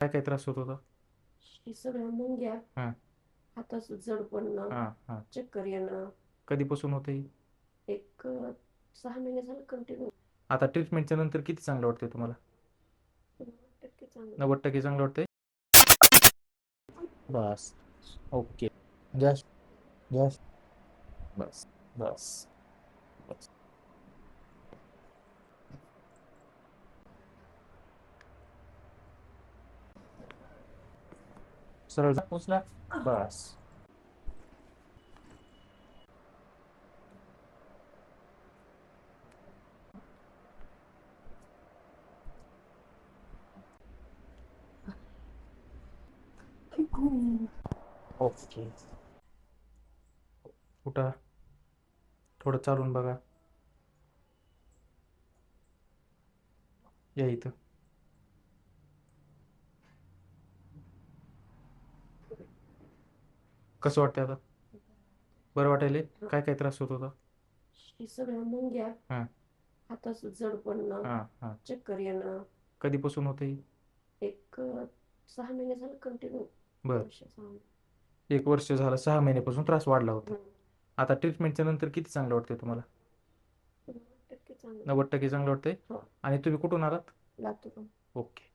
काय काय त्रास होत होता? हे सगळ्या मुंग्या, हां हाताचं जड पडणं, हां हां. चक्कर येणं. कधीपासून होतं ही? एक 6 महिने झालं कंटिन्यू. आता ट्रीटमेंटच्या नंतर किती चांगलं वाटतंय तुम्हाला? 90% चांगलं. 90% चांगलं वाटतंय. बस. ओके. Gas gas. बस बस बस. सरळ जा, उचला. बस. ओके. उठा. थोडं चालून बघा. या इथं. कसं वाटतंय आता? बरं वाटायले? काय काय त्रास होत होता? हे सगळ्या मुंग्या, हां हाताचं जड पडणं, हां हां. चक्कर येणं. कधीपासून होतं ही? एक 6 महिने झालं कंटिन्यू. बरं. वर्ष 6 महिने. 1 वर्ष झालं, 6 महिन्यापासून त्रास वाढला होता. हम्म. आता ट्रीटमेंटच्या नंतर किती चांगलं वाटतंय तुम्हाला? 90% चांगलं. 90% चांगलं वाटतंय. हो. आणि तुम्ही कुठून आलात? लातूर. ओके.